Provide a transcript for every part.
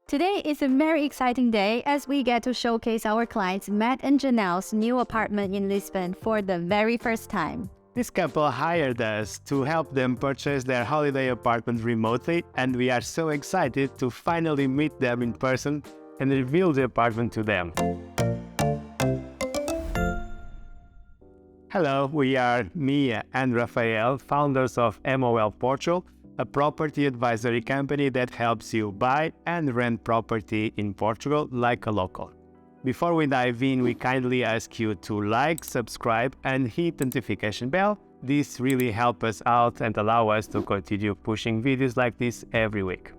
Today is a very exciting day as we get to showcase our clients Matt and Janelle's new apartment in Lisbon for the very first time. This couple hired us to help them purchase their holiday apartment remotely, and we are so excited to finally meet them in person and reveal the apartment to them. Hello, we are Mia and Rafael, founders of MOL Portugal, a property advisory company that helps you buy and rent property in Portugal like a local. Before we dive in, we kindly ask you to like, subscribe, and hit the notification bell. This really helps us out and allow us to continue pushing videos like this every week.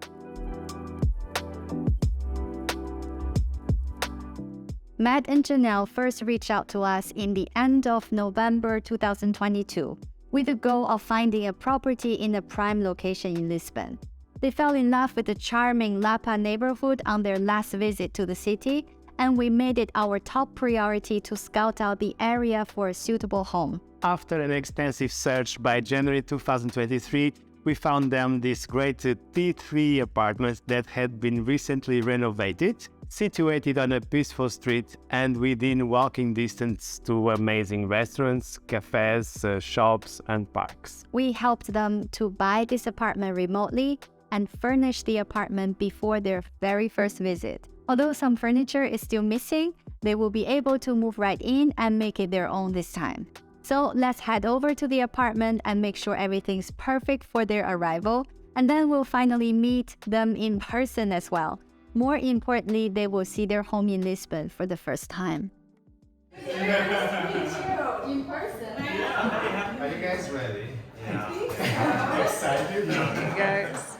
Matt and Janelle first reached out to us in the end of November 2022 with the goal of finding a property in a prime location in Lisbon. They fell in love with the charming Lapa neighborhood on their last visit to the city, and we made it our top priority to scout out the area for a suitable home. After an extensive search by January 2023, we found them this great T3 apartment that had been recently renovated, situated on a peaceful street and within walking distance to amazing restaurants, cafes, shops and parks. We helped them to buy this apartment remotely and furnish the apartment before their very first visit. Although some furniture is still missing, they will be able to move right in and make it their own this time. So let's head over to the apartment and make sure everything's perfect for their arrival, and then we'll finally meet them in person as well. More importantly, they will see their home in Lisbon for the first time. Nice to meet you in person. Yeah. Are you guys ready? Yeah. I'm excited. Guys.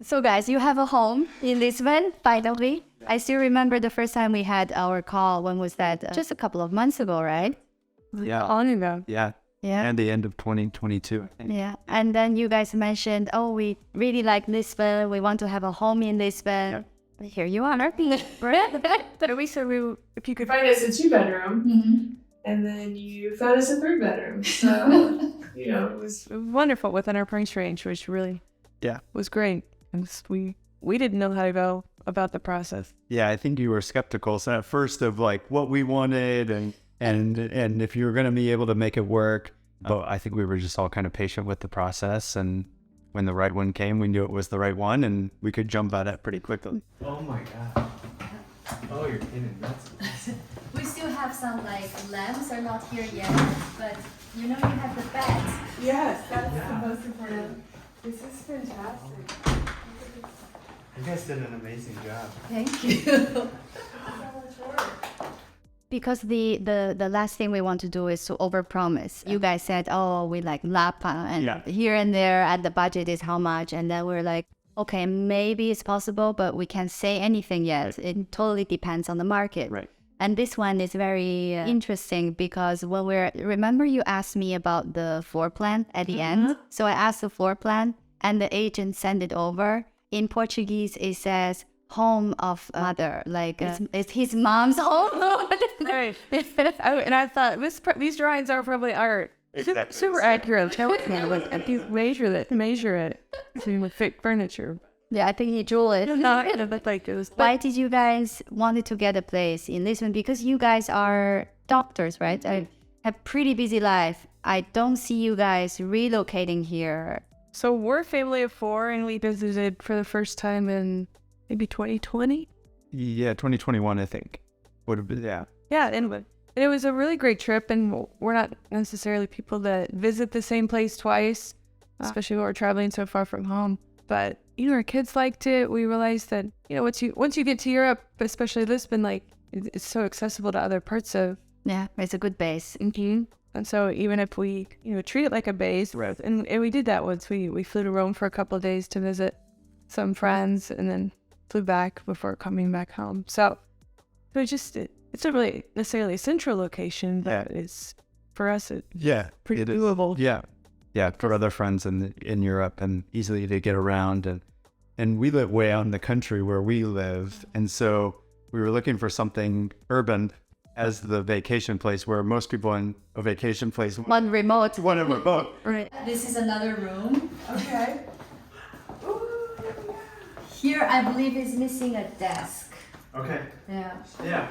So guys, you have a home in Lisbon, finally. I still remember the first time we had our call. When was that? Just a couple of months ago, right? Yeah. On ago. Yeah. Yeah. And the end of 2022, I think. Yeah. And then you guys mentioned, oh, we really like Lisbon. We want to have a home in Lisbon. Yeah. Here you are. But we said if you could find us a 2-bedroom, and then you found us a 3-bedroom. So, it was wonderful within our price range, which really was great. And we didn't know how to go about the process. Yeah, I think you were skeptical at first of like what we wanted and if you were going to be able to make it work. But I think we were just all kind of patient with the process, and when the right one came, we knew it was the right one and we could jump at it pretty quickly. Oh my god. Oh, you're kidding. That's awesome. We still have some lamps are not here yet, but you have the beds. Yes, that's the most important. This is fantastic. You guys did an amazing job. Thank you. Because the last thing we want to do is to overpromise. You guys said, oh, we like Lapa and here and there, and the budget is how much, and then we're like, okay, maybe it's possible, but we can't say anything yet. Right. It totally depends on the market. Right. And this one is very interesting because remember you asked me about the floor plan at the end? So I asked the floor plan and the agent sent it over. In Portuguese, it says home of mother, it's his mom's home. Right. And I thought these drawings are probably art. Exactly. Super accurate. If you measure it to fit furniture. Yeah, I think he drew it. Why did you guys wanted to get a place in Lisbon? Because you guys are doctors, right? I have pretty busy life. I don't see you guys relocating here. So we're a family of 4, and we visited for the first time in maybe 2020. Yeah, 2021, I think. Would have been, yeah. Yeah, and it was a really great trip, and we're not necessarily people that visit the same place twice, especially when we're traveling so far from home. But, our kids liked it. We realized that, once you get to Europe, especially Lisbon, it's so accessible to other parts of... Yeah, it's a good base. Mm-hmm. And so even if we, treat it like a base, right. and we did that once. We flew to Rome for a couple of days to visit some friends, and then flew back before coming back home. So it's not really necessarily a central location, but it's, for us, pretty doable. Yeah. Yeah, for other friends in Europe, and easily to get around. And we live way out in the country where we live. And so we were looking for something urban as the vacation place, where most people in a vacation place one a remote. Right. This is another room. Okay. Here, I believe is missing a desk. Okay. Yeah. Yeah.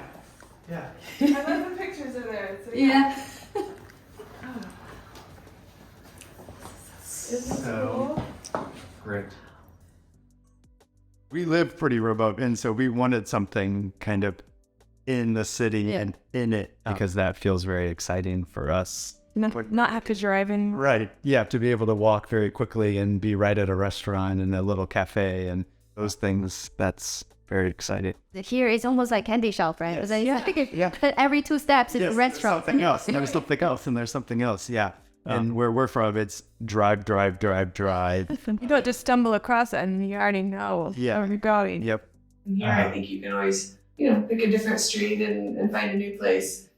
Yeah. I love the pictures in there. So Yeah. Isn't it So- cool? Great. We live pretty remote, and so we wanted something kind of in the city Yeah. and in it because that feels very exciting for us. Not have to drive in. Right. Yeah, to be able to walk very quickly and be right at a restaurant and a little cafe and those things, that's very exciting. Here is almost like candy shop, right? Yes. I think every 2 steps is a restaurant. Something else. And there's something else, and there's something else. Yeah. And where we're from, it's drive. You don't just stumble across it and you already know Yeah. where you're going. Yep. And here, I think you can always, pick a different street and find a new place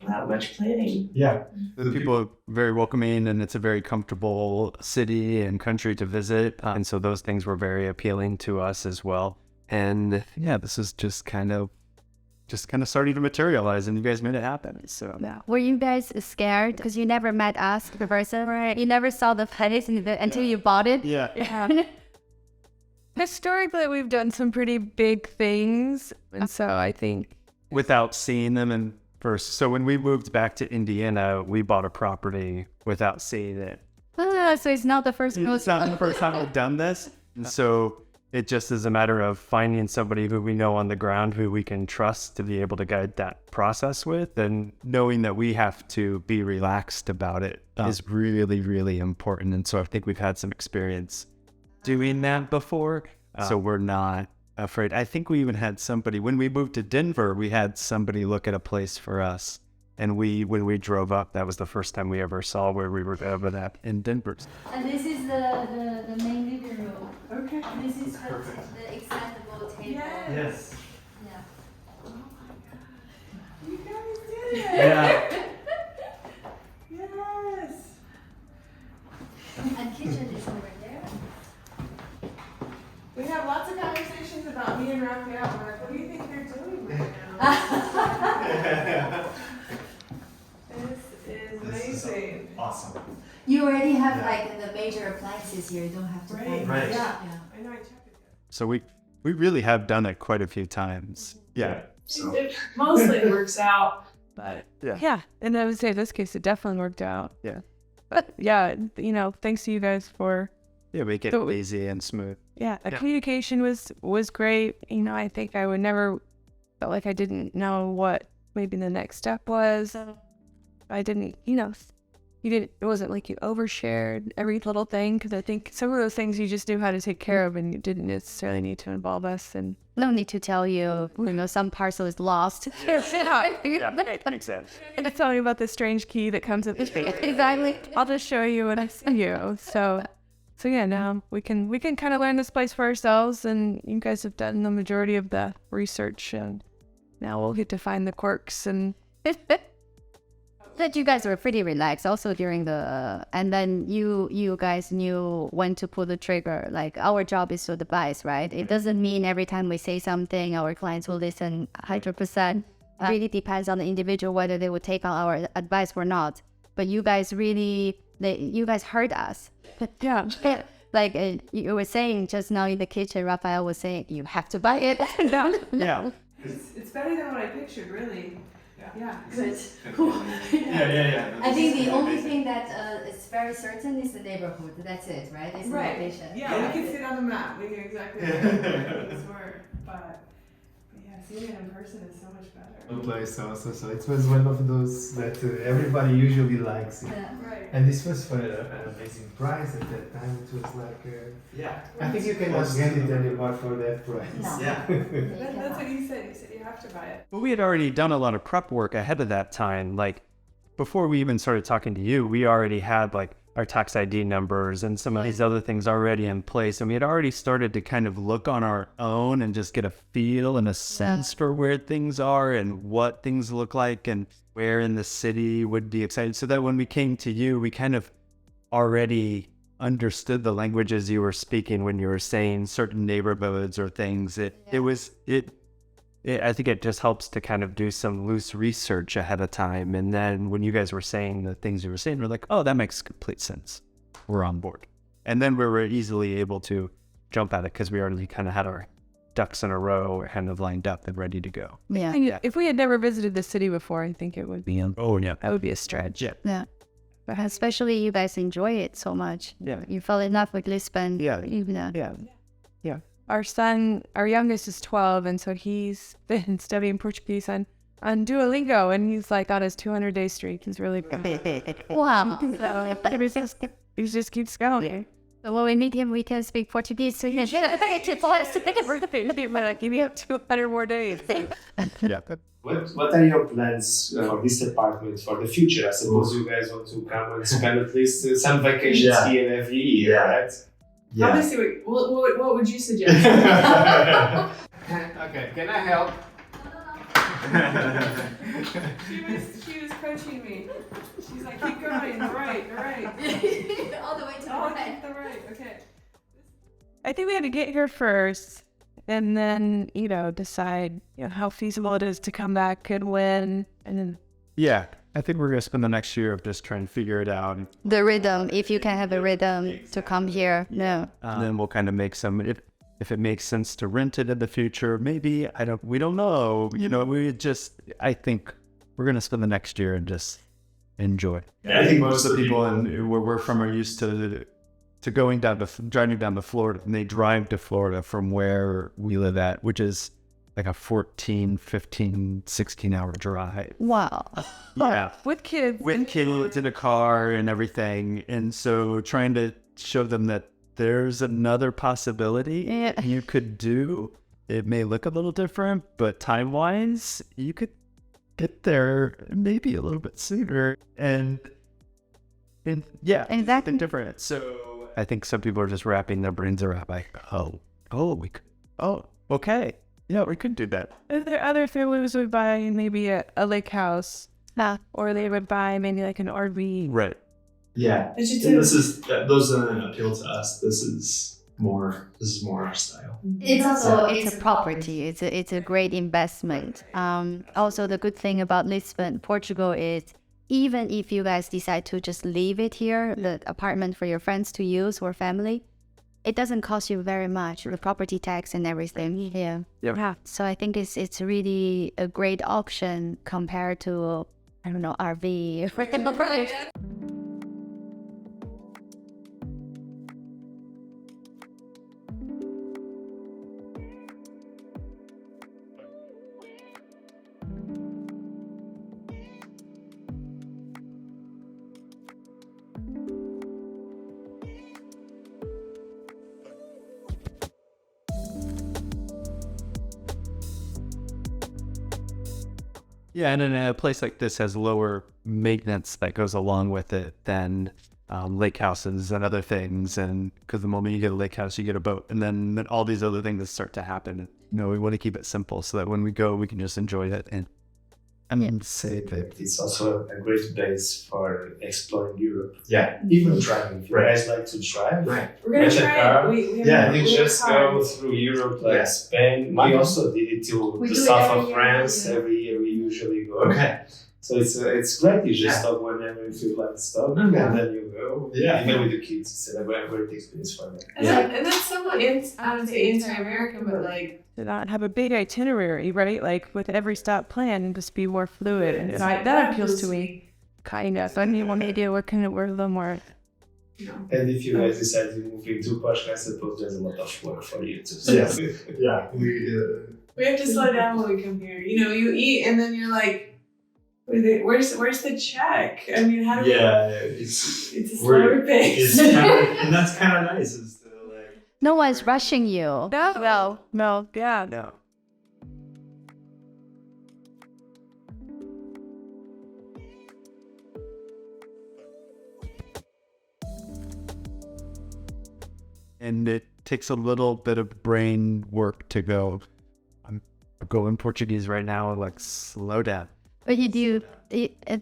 without much planning. Yeah. The people are very welcoming, and it's a very comfortable city and country to visit. And so those things were very appealing to us as well. And yeah, this is just kind of starting to materialize, and you guys made it happen. So Were you guys scared because you never met us in person, right? You never saw the place until you bought it. Yeah. Historically, we've done some pretty big things. And so I think, without seeing them in first. So when we moved back to Indiana, we bought a property without seeing it. So it's not the first It's not the first time we've done this. And so it just is a matter of finding somebody who we know on the ground, who we can trust to be able to guide that process with, and knowing that we have to be relaxed about it is really, really important. And so I think we've had some experience doing that before. So we're not afraid. I think we even had somebody, when we moved to Denver, we had somebody look at a place for us. And when we drove up, that was the first time we ever saw where we were ever at in Denver. And this is the main living room. okay. This is the extendable table. Yes. Yeah. You guys did it. Yeah. Yes. And kitchen is over there. We have lots of conversations about me and Raphael. We're like, what do you think they're doing right now? This is amazing. Awesome. You already have like the major appliances here. You don't have to buy. Right. Yeah. I know I checked it. So we really have done it quite a few times. Yeah. So It mostly works out. But Yeah. yeah, and I would say in this case it definitely worked out. Yeah. But yeah, thanks to you guys for Make it So- easy and smooth. the Yeah. communication was great. I think I would never felt like I didn't know what maybe the next step was. I didn't, it wasn't like you overshared every little thing, because I think some of those things you just knew how to take care of and you didn't necessarily need to involve us. And No need to tell you, some parcel is lost. Makes sense. and tell me about the strange key that comes with the Exactly. I'll just show you when I see you. So yeah, now we can kind of learn this place for ourselves, and you guys have done the majority of the research, and now we'll get to find the quirks. And That you guys were pretty relaxed also during and then you guys knew when to pull the trigger. Like, our job is to advise, right? It doesn't mean every time we say something, our clients will listen 100%. It really depends on the individual whether they will take on our advice or not. But you guys you guys heard us. yeah, Like you were saying just now in the kitchen, Raphael was saying, you have to buy it. Yeah. it's better than what I pictured, really. Yeah. Good. yeah. I think the only thing that is very certain is the neighborhood. That's it, right? It's the Right. location. Yeah, we can see it on the map. We knew exactly where things were. But yeah, seeing it in person is so much better. place also, so it was one of those that everybody usually likes it. Yeah. Right. And this was for an amazing price at that time. It was like, Yeah. I think you cannot get it anymore for that price. No. Yeah. That's what you said. You said you have to buy it. But we had already done a lot of prep work ahead of that time. Like, before we even started talking to you, we already had like our tax ID numbers and some of these other things already in place. And we had already started to kind of look on our own and just get a feel and a sense for where things are and what things look like and where in the city would be excited. So that when we came to you, we kind of already understood the languages you were speaking when you were saying certain neighborhoods or things. I think it just helps to kind of do some loose research ahead of time. And then when you guys were saying the things you were saying, we're like, oh, that makes complete sense. We're on board. And then we were easily able to jump at it because we already kind of had our ducks in a row kind of lined up and ready to go. Yeah. And if we had never visited the city before, I think it would be Oh, yeah. that would be a stretch. Yeah. Yeah. But especially you guys enjoy it so much. Yeah. You fell in love with Lisbon. Yeah. Yeah. Our youngest is 12, and so he's been studying Portuguese on Duolingo, and he's like on his 200-day streak. He's really good. Wow. He just keeps going. So when we meet him, we can speak Portuguese. So you can Like, give me up 200 more days. Yeah. What are your plans for this apartment for the future? I suppose you guys want to come and spend at least some vacations here every year, right? Yeah. Obviously, what would you suggest? Okay, can I help? she was coaching me. She's like, keep going, the right. All the way to The right, okay. I think we had to get here first, and then decide how feasible it is to come back and when, and then. Yeah. I think we're going to spend the next year of just trying to figure it out. The rhythm, if you can have a rhythm to come here. No. And then we'll kind of make some, if it makes sense to rent it in the future, maybe, we don't know. I think we're going to spend the next year and just enjoy. Yeah, I think Most of the people where we're from are used to driving down to Florida, and they drive to Florida from where we live at, which is like a 14, 15, 16-hour drive. Wow. Yeah. With kids. With kids in a car and everything. And so trying to show them that there's another possibility you could do. It may look a little different, but time-wise, you could get there maybe a little bit sooner. And Exactly. something different. So I think some people are just wrapping their brains around like, okay. Yeah, we could do that. There other families would buy maybe a lake house, or they would buy maybe like an RV. Right. Yeah, and those don't appeal to us. This is more our style. It's a property. It's a great investment. Also, the good thing about Lisbon, Portugal is even if you guys decide to just leave it here, the apartment for your friends to use or family, it doesn't cost you very much, the property tax and everything. Yeah. So I think it's really a great option compared to, I don't know, RV. Yeah, and then a place like this has lower maintenance that goes along with it than lake houses and other things. And because the moment you get a lake house, you get a boat, and then all these other things that start to happen. We want to keep it simple so that when we go, we can just enjoy it and say that it's also a great base for exploring Europe. Yeah, even driving. If you guys like to drive, We're gonna try it. We just go through Europe, like Spain. We also did it to the south of France. Every year we usually go. Okay. So it's great. You just stop whenever you feel like stop, and then you go. Yeah. Even with the kids, it's a great experience for them. And that's somewhat anti-American, but like. To not have a big itinerary, right? Like with every stop planned, and just be more fluid, and that appeals to me, kind of. So I need one idea we're a little more. And if you guys decide to move into Portugal, I suppose there's a lot of work for you too. Yes. Yeah. We have to slow down when we come here. You eat and then you're like, where's the check? I mean, how do we? Yeah, it's a slower pace. And that's kind of nice. No one's rushing you. No. Yeah. No. And it takes a little bit of brain work to go. I'm going Portuguese right now. Like, slow down. But you do,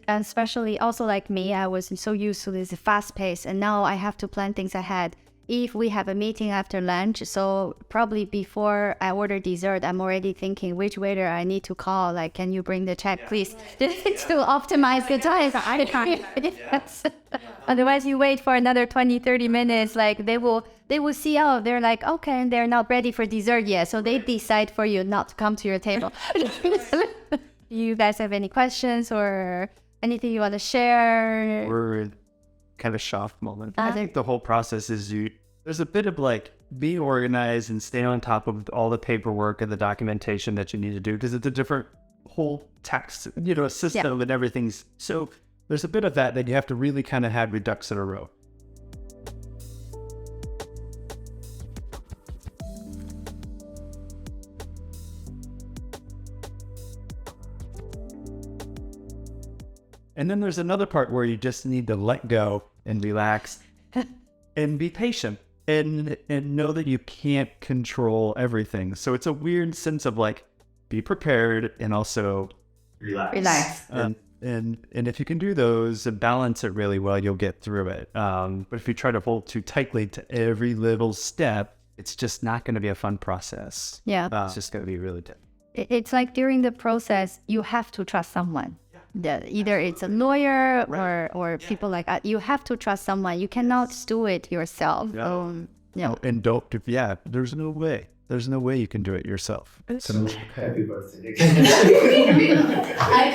especially also like me, I was so used to this fast pace, and now I have to plan things ahead. if we have a meeting after lunch, so probably before I order dessert, I'm already thinking which waiter I need to call. Like, can you bring the check, please? To optimize the time. Yes. Otherwise, you wait for another 20, 30 minutes. Like, they will see, oh, they're like, okay, they're not ready for dessert yet. So they decide for you not to come to your table. You guys have any questions or anything you want to share? We're kind of shocked moment. I think the whole process is there's a bit of like be organized and stay on top of all the paperwork and the documentation that you need to do, because it's a different whole tax, system and everything's. So there's a bit of that you have to really kind of have your ducks in a row. And then there's another part where you just need to let go and relax and be patient and know that you can't control everything. So it's a weird sense of like, be prepared and also Relax. And if you can do those and balance it really well, you'll get through it. But if you try to hold too tightly to every little step, it's just not going to be a fun process. Yeah. It's just going to be really tough. It's like during the process, you have to trust someone. Either it's a lawyer or people like that. You have to trust someone. You cannot do it yourself. And there's no way. There's no way you can do it yourself. So, Happy birthday.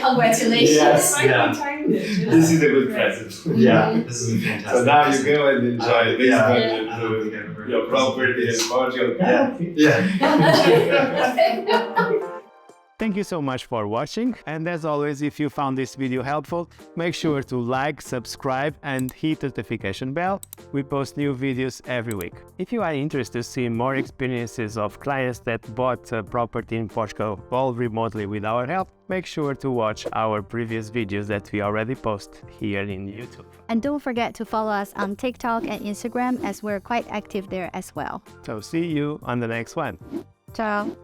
Congratulations. Yes, I timed it. This is a good present. yeah, this is fantastic. So now you go and enjoy this budget I to don't think I've ever your property in Portugal. Thank you so much for watching, and as always, if you found this video helpful, make sure to like, subscribe and hit the notification bell. We post new videos every week. If you are interested to see more experiences of clients that bought a property in Portugal all remotely with our help, make sure to watch our previous videos that we already post here in YouTube. And don't forget to follow us on TikTok and Instagram, as we're quite active there as well. So see you on the next one. Ciao.